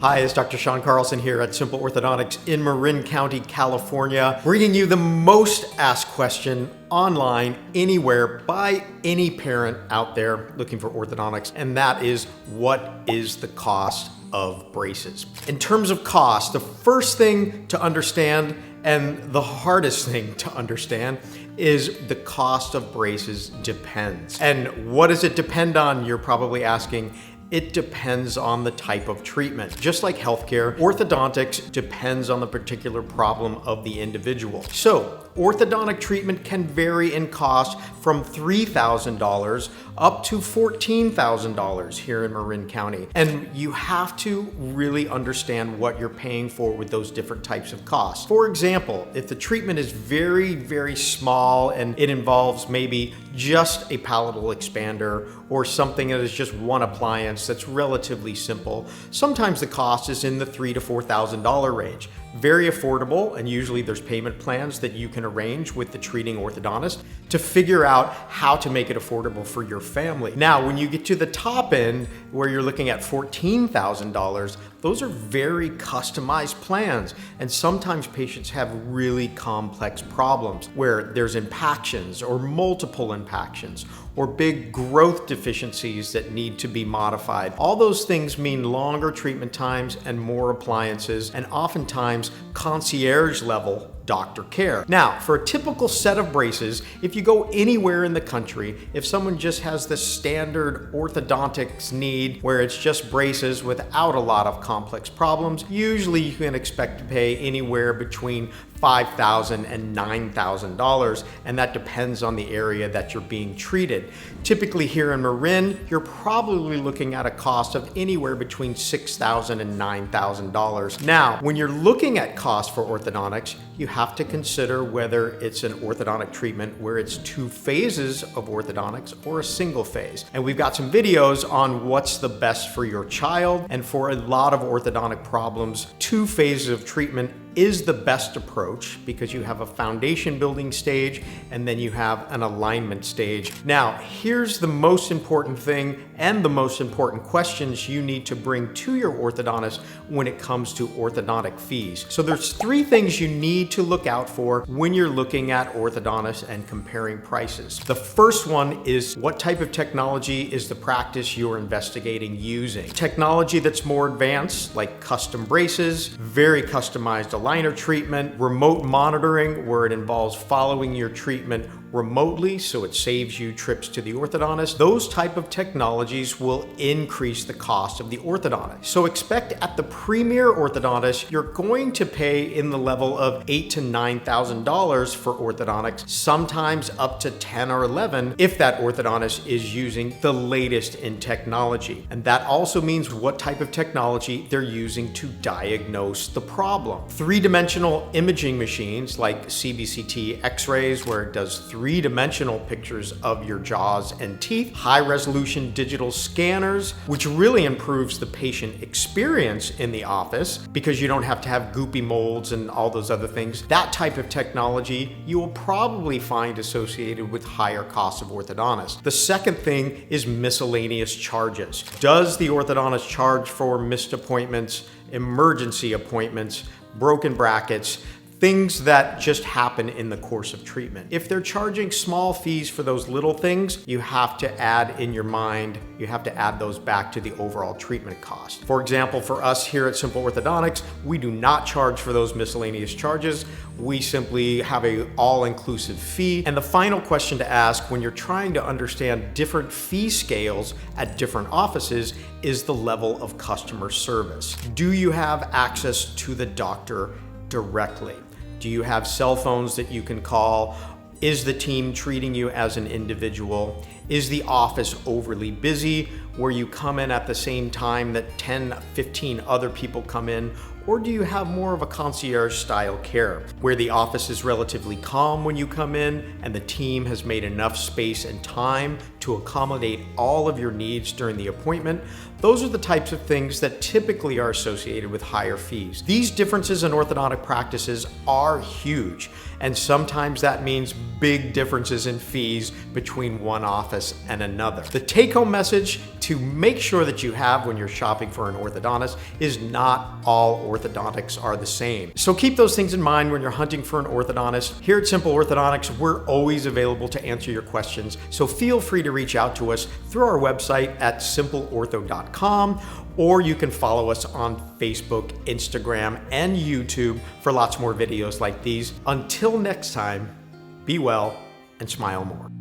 Hi, it's Dr. Sean Carlson here at Simple Orthodontics in Marin County, California, bringing you the most asked question online anywhere by any parent out there looking for orthodontics, and that is, what is the cost of braces? In terms of cost, the first thing to understand and the hardest thing to understand is the cost of braces depends. And what does it depend on? You're probably asking. It depends on the type of treatment. Just like healthcare, orthodontics depends on the particular problem of the individual. So, orthodontic treatment can vary in cost from $3,000 up to $14,000 here in Marin County. And you have to really understand what you're paying for with those different types of costs. For example, if the treatment is very, very small and it involves maybe just a palatal expander or something that is just one appliance that's relatively simple, sometimes the cost is in the $3,000 to $4,000 range. Very affordable, and usually there's payment plans that you can arrange with the treating orthodontist to figure out how to make it affordable for your family. Now, when you get to the top end, where you're looking at $14,000, those are very customized plans, and sometimes patients have really complex problems where there's impactions or multiple impactions or big growth deficiencies that need to be modified. All those things mean longer treatment times and more appliances, and oftentimes concierge level doctor care. Now, for a typical set of braces, if you go anywhere in the country, if someone just has the standard orthodontics need where it's just braces without a lot of complex problems, usually you can expect to pay anywhere between $5,000 and $9,000, and that depends on the area that you're being treated. Typically here in Marin, you're probably looking at a cost of anywhere between $6,000 and $9,000. Now, when you're looking at cost for orthodontics, you have to consider whether it's an orthodontic treatment where it's two phases of orthodontics or a single phase. And we've got some videos on what's the best for your child, and for a lot of orthodontic problems, two phases of treatment is the best approach because you have a foundation building stage and then you have an alignment stage. Now, here's the most important thing and the most important questions you need to bring to your orthodontist when it comes to orthodontic fees. So there's three things you need to look out for when you're looking at orthodontists and comparing prices. The first one is, what type of technology is the practice you're investigating using? Technology that's more advanced, like custom braces, very customized aligner treatment, remote monitoring where it involves following your treatment remotely so it saves you trips to the orthodontist. Those type of technologies will increase the cost of the orthodontist. So expect at the premier orthodontist, you're going to pay in the level of $8,000 to $9,000 for orthodontics, sometimes up to 10 or 11 if that orthodontist is using the latest in technology. And that also means what type of technology they're using to diagnose the problem. Three-dimensional imaging machines like CBCT x-rays, where it does three-dimensional pictures of your jaws and teeth, high-resolution digital scanners, which really improves the patient experience in the office because you don't have to have goopy molds and all those other things. That type of technology you will probably find associated with higher costs of orthodontists. The second thing is miscellaneous charges. Does the orthodontist charge for missed appointments, emergency appointments, broken brackets, things that just happen in the course of treatment? If they're charging small fees for those little things, you have to add in your mind, you have to add those back to the overall treatment cost. For example, for us here at Simple Orthodontics, we do not charge for those miscellaneous charges. We simply have an all-inclusive fee. And the final question to ask when you're trying to understand different fee scales at different offices is the level of customer service. Do you have access to the doctor directly? Do you have cell phones that you can call? Is the team treating you as an individual? Is the office overly busy where you come in at the same time that 10, 15 other people come in? Or do you have more of a concierge style care where the office is relatively calm when you come in and the team has made enough space and time to accommodate all of your needs during the appointment? Those are the types of things that typically are associated with higher fees. These differences in orthodontic practices are huge, and sometimes that means big differences in fees between one office office and another. The take-home message to make sure that you have when you're shopping for an orthodontist is not all orthodontics are the same. So keep those things in mind when you're hunting for an orthodontist. Here at Simple Orthodontics, we're always available to answer your questions, so feel free to reach out to us through our website at simpleortho.com, or you can follow us on Facebook, Instagram, and YouTube for lots more videos like these. Until next time, be well and smile more.